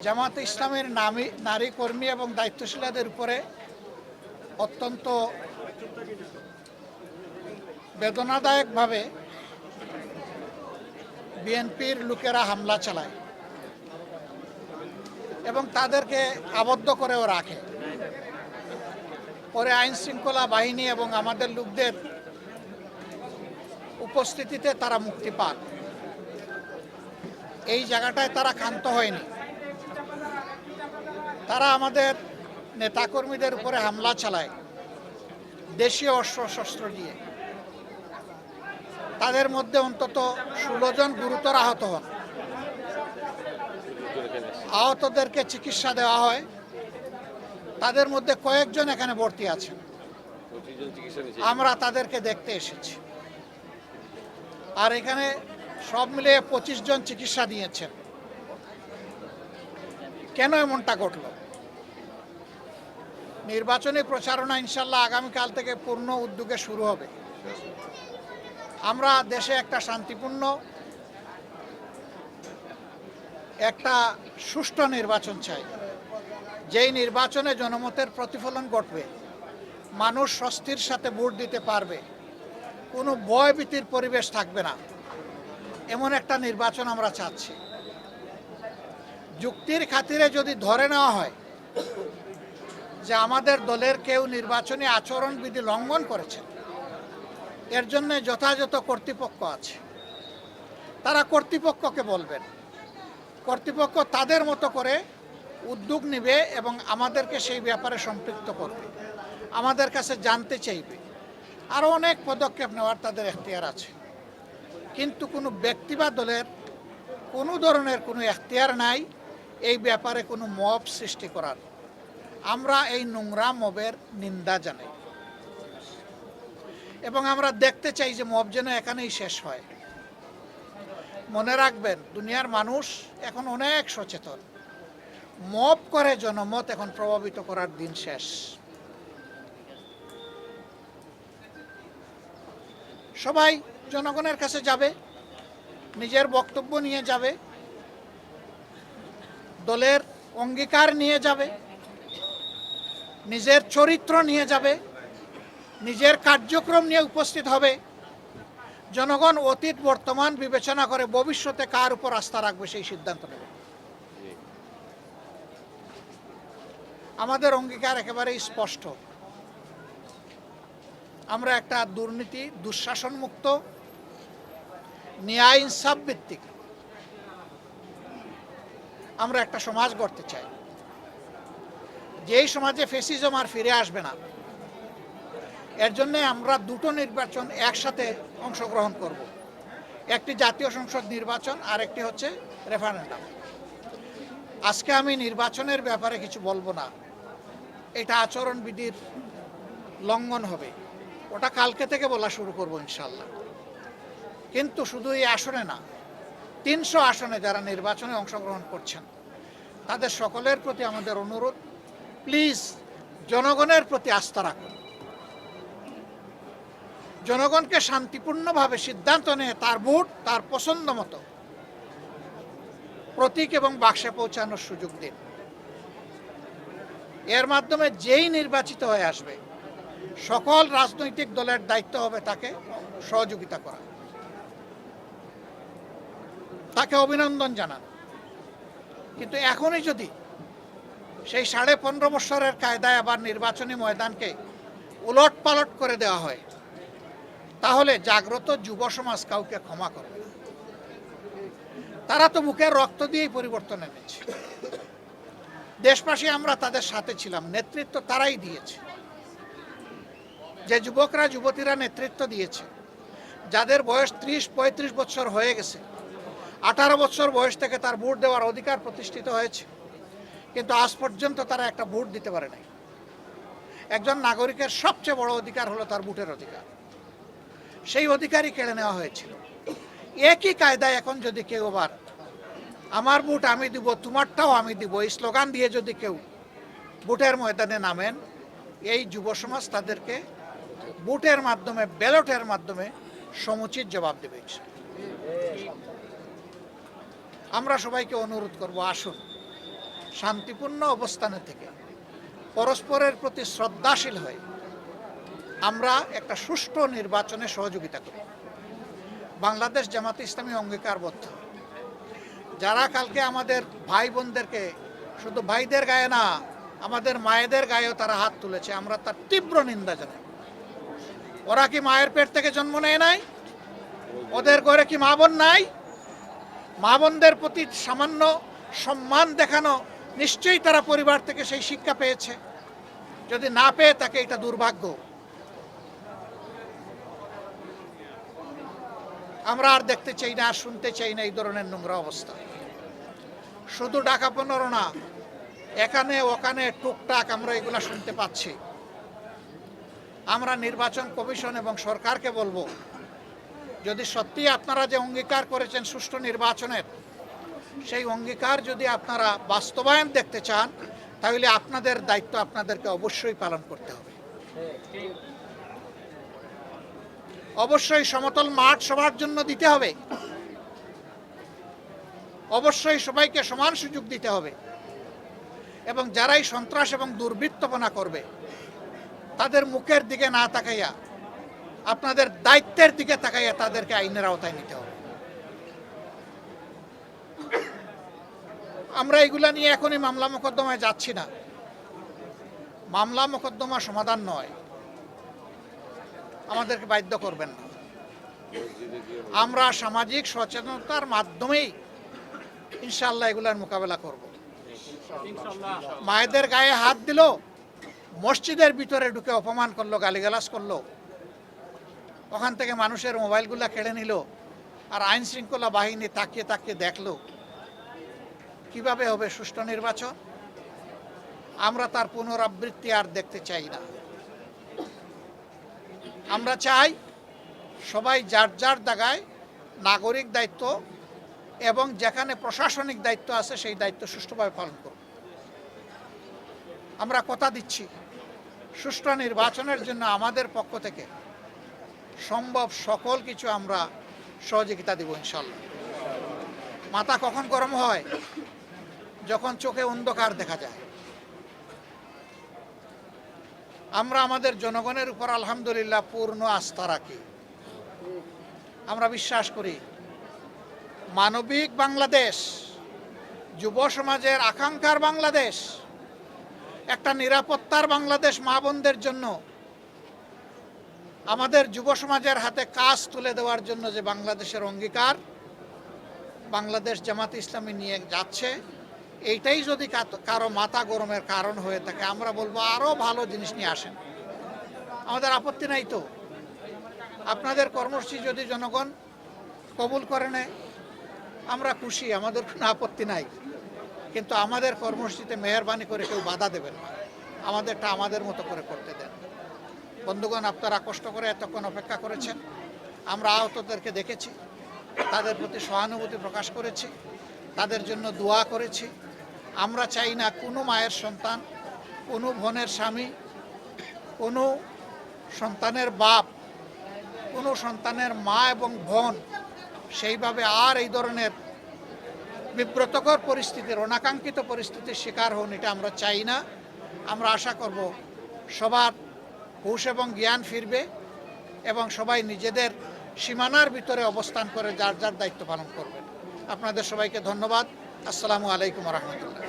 জামায়াতে ইসলামের নারী কর্মী এবং দায়িত্বশীলদের উপরে অত্যন্ত বেদনাদায়কভাবে বিএনপির লোকেরা হামলা চালায় এবং তাদেরকে আবদ্ধ করেও রাখে। পরে আইন শৃঙ্খলা বাহিনী এবং আমাদের লোকদের উপস্থিতিতে তারা মুক্তি পান। এই জায়গাটায় তারা ক্ষান্ত হয়নি। তারা আমাদের নেতাকর্মীদের উপরে হামলা চালায় দেশীয় অস্ত্র দিয়ে। তাদের মধ্যে অন্তত 16 জন গুরুতর আহত হন। আহতদেরকে চিকিৎসা দেওয়া হয়। তাদের মধ্যে কয়েকজন এখানে ভর্তি আছেন। আমরা তাদেরকে দেখতে এসেছি। আর এখানে সব মিলিয়ে 25 জন চিকিৎসা নিয়েছেন। কেন এমনটা ঘটল? নির্বাচনী প্রচারণা ইনশাল্লাহ আগামীকাল থেকে পূর্ণ উদ্যোগে শুরু হবে। আমরা দেশে একটা শান্তিপূর্ণ একটা সুষ্ঠু নির্বাচন চাই, যেই নির্বাচনে জনমতের প্রতিফলন ঘটবে, মানুষ স্বস্তির সাথে ভোট দিতে পারবে, কোনো ভয়ভীতির পরিবেশ থাকবে না, এমন একটা নির্বাচন আমরা চাচ্ছি। যুক্তির খাতিরে যদি ধরে নেওয়া হয় যে আমাদের দলের কেউ নির্বাচনী আচরণবিধি লঙ্ঘন করেছে, এর জন্য যথাযথ কর্তৃপক্ষ আছে, তারা কর্তৃপক্ষকে বলবেন। কর্তৃপক্ষ তাদের মতো করে উদ্যোগ নেবে এবং আমাদেরকে সেই ব্যাপারে সম্পৃক্ত করবে, আমাদের কাছে জানতে চাইবে। আরও অনেক পদক্ষেপ নেওয়ার তাদের এখতিয়ার আছে। কিন্তু কোনো ব্যক্তি বা দলের কোনো ধরনের কোনো এখতিয়ার নাই এই ব্যাপারে কোনো মব সৃষ্টি করার। আমরা এই নোংরা মবের নিন্দা জানাই এবং আমরা দেখতে চাই যে মব যেন এখানেই শেষ হয়। মনে রাখবেন, দুনিয়ার মানুষ এখন অনেক সচেতন। মব করে জনমত এখন প্রভাবিত করার দিন শেষ। সবাই জনগণের কাছে যাবে, নিজের বক্তব্য নিয়ে যাবে, দলের অঙ্গীকার নিয়ে যাবে, নিজের চরিত্র নিয়ে যাবে, নিজের কার্যক্রম নিয়ে উপস্থিত হবে। জনগণ অতীত বর্তমান বিবেচনা করে ভবিষ্যতে কার উপর আস্থা রাখবে সেই সিদ্ধান্ত নেবে। আমাদের অঙ্গীকার একেবারেই স্পষ্ট। আমরা একটা দুর্নীতি দুঃশাসন মুক্ত ন্যায় ইনসাফ ভিত্তিক আমরা একটা সমাজ গড়তে চাই, যেই সমাজে ফ্যাসিজম আর ফিরে আসবে না। এর জন্য আমরা দুটো নির্বাচন একসাথে অংশগ্রহণ করব। একটি জাতীয় সংসদ নির্বাচন আর একটি হচ্ছে রেফারেন্ডাম। আজকে আমি নির্বাচনের ব্যাপারে কিছু বলবো না, এটা আচরণবিধির লঙ্ঘন হবে। ওটা কালকে থেকে বলা শুরু করব ইনশাল্লাহ। কিন্তু শুধু এই আসনে না, 300 আসনে যারা নির্বাচনে অংশগ্রহণ করছেন তাদের সকলের প্রতি আমাদের অনুরোধ, প্লিজ জনগণের প্রতি আস্থা রাখুন। জনগণকে শান্তিপূর্ণভাবে সিদ্ধান্ত নিয়ে তার ভোট তার পছন্দ মতো প্রতীক এবং বাক্সে পৌঁছানোর সুযোগ দিন। এর মাধ্যমে যেই নির্বাচিত হয়ে আসবে, সকল রাজনৈতিক দলের দায়িত্ব হবে তাকে সহযোগিতা করা, তাকে অভিনন্দন জানান। কিন্তু এখনই যদি সেই 15.5 বছরের কায়দায় আবার নির্বাচনী ময়দানকে উলট পালট করে দেওয়া হয়, তাহলে জাগ্রত যুব সমাজ কাউকে ক্ষমা করবে না। তারা তো বুকের রক্ত দিয়েই পরিবর্তন এনেছে। দেশবাসী আমরা তাদের সাথে ছিলাম, নেতৃত্ব তারাই দিয়েছে। যে যুবকরা যুবতীরা নেতৃত্ব দিয়েছে, যাদের বয়স 30-35 বছর হয়ে গেছে, 18 বছর বয়স থেকে তার ভোট দেওয়ার অধিকার প্রতিষ্ঠিত হয়েছে, কিন্তু আজ পর্যন্ত তারা একটা ভোট দিতে পারে নাই। একজন নাগরিকের সবচেয়ে বড় অধিকার হলো তার ভোটের অধিকার। সেই অধিকারই কেড়ে নেওয়া হয়েছিল। একই কায়দায় এখন যদি কেউ আবার আমার ভোট আমি দিব, তোমারটাও আমি দিব, এই স্লোগান দিয়ে যদি কেউ ভোটের ময়দানে নামেন, এই যুব সমাজ তাদেরকে ভোটের মাধ্যমে, ব্যালটের মাধ্যমে সমুচিত জবাব দেবে। আমরা সবাইকে অনুরোধ করব, আসুন শান্তিপূর্ণ অবস্থানে থেকে পরস্পরের প্রতি শ্রদ্ধাশীল হয়ে আমরা একটা সুষ্ঠু নির্বাচনে সহযোগিতা করি। বাংলাদেশ জামাতে ইসলামী অঙ্গীকারবদ্ধ। যারা কালকে আমাদের ভাই বোনদেরকে, শুধু ভাইদের গায়ে না, আমাদের মায়েদের গায়েও তারা হাত তুলেছে, আমরা তার তীব্র নিন্দা জানাই। ওরা কি মায়ের পেট থেকে জন্ম নেয় নাই? ওদের ঘরে কি মা বোন নাই? মা বোনদের প্রতি সামান্য সম্মান দেখানো, নিশ্চয়ই তারা পরিবার থেকে সেই শিক্ষা পেয়েছে। যদি না পেয়ে থাকে, এটা দুর্ভাগ্য। আমরা আর দেখতে চাই না, আর শুনতে চাই না এই ধরনের নোংরা অবস্থা। শুধু ঢাকা 15 না, এখানে ওখানে টুকটাক আমরা এগুলা শুনতে পাচ্ছি। আমরা নির্বাচন কমিশন এবং সরকারকে বলবো, যদি সত্যি আপনারা যে অঙ্গীকার করেছেন সুষ্ঠু নির্বাচনের, সেই অঙ্গীকার যদি আপনারা বাস্তবায়ন দেখতে চান, তাহলে আপনাদের দায়িত্ব আপনাদেরকে অবশ্যই পালন করতে হবে। অবশ্যই সমতল মাঠ সবার জন্য দিতে হবে। অবশ্যই সবাইকে সমান সুযোগ দিতে হবে। এবং যারাই সন্ত্রাস এবং দুর্বৃত্তপনা করবে, তাদের মুখের দিকে না তাকাইয়া আপনাদের দায়িত্বের দিকে তাকাইয়া তাদেরকে আইনের আওতায় নিতে হবে। আমরা এগুলা নিয়ে এখনই মামলা মোকদ্দমায় যাচ্ছি না। মামলা মোকদ্দমা সমাধান নয়, আমাদেরকে বাধ্য করবেন না। আমরা সামাজিক সচেতনতার মাধ্যমেই ইনশাআল্লাহ এগুলার মোকাবেলা করব। মায়েদের গায়ে হাত দিল, মসজিদের ভিতরে ঢুকে অপমান করলো, গালিগালাজ করলো, ওখান থেকে মানুষের মোবাইলগুলা কেড়ে নিল, আর আইন শৃঙ্খলা বাহিনী তাকিয়ে তাকিয়ে দেখলো। কিভাবে হবে সুষ্ঠু নির্বাচন? আমরা তার পুনরাবৃত্তি আর দেখতে চাই না। আমরা চাই সবাই যার যার জায়গায় নাগরিক দায়িত্ব এবং যেখানে প্রশাসনিক দায়িত্ব আছে সেই দায়িত্ব সুষ্ঠুভাবে পালন করব। আমরা কথা দিচ্ছি, সুষ্ঠু নির্বাচনের জন্য আমাদের পক্ষ থেকে সম্ভব সকল কিছু আমরা সহযোগিতা দেব ইনশাল্লাহ। মাথা কখন গরম হয়? যখন চোখে অন্ধকার দেখা যায়। আমরা আমাদের জনগণের উপর আলহামদুলিল্লাহ পূর্ণ আস্থা রাখি। আমরা বিশ্বাস করি মানবিক বাংলাদেশ, যুব সমাজের আকাঙ্ক্ষার বাংলাদেশ, একটা নিরাপত্তার বাংলাদেশ মা বোনদের জন্য, আমাদের যুব সমাজের হাতে কাজ তুলে দেওয়ার জন্য যে বাংলাদেশের অঙ্গীকার বাংলাদেশ জামাতে ইসলামী নিয়ে যাচ্ছে, এইটাই যদি কারো মাথা গরমের কারণ হয়ে থাকে, আমরা বলবো আরও ভালো জিনিস নিয়ে আসেন। আমাদের আপত্তি নাই তো। আপনাদের কর্মসূচি যদি জনগণ কবুল করে নেয়, আমরা খুশি, আমাদের কোনো আপত্তি নাই। কিন্তু আমাদের কর্মসূচিতে মেহরবানি করে কেউ বাধা দেবেন না, আমাদেরটা আমাদের মতো করে করতে দেন। বন্ধুগণ, আপনারা কষ্ট করে এতক্ষণ অপেক্ষা করেছেন। আমরা আহতদেরকে দেখেছি, তাদের প্রতি সহানুভূতি প্রকাশ করেছি, তাদের জন্য দোয়া করেছি। আমরা চাই না কোনো মায়ের সন্তান, কোনো বোনের স্বামী, কোনো সন্তানের বাপ, কোনো সন্তানের মা এবং বোন সেইভাবে আর এই ধরনের বিব্রতকর পরিস্থিতির, অনাকাঙ্ক্ষিত পরিস্থিতির শিকার হন, এটা আমরা চাই না। আমরা আশা করব সবার হুঁশ এবং জ্ঞান ফিরবে এবং সবাই নিজেদের সীমানার ভিতরে অবস্থান করে যার যার দায়িত্ব পালন করবেন। আপনাদের সবাইকে ধন্যবাদ। আসসালামু আলাইকুম ওয়া রাহমাতুল্লাহ।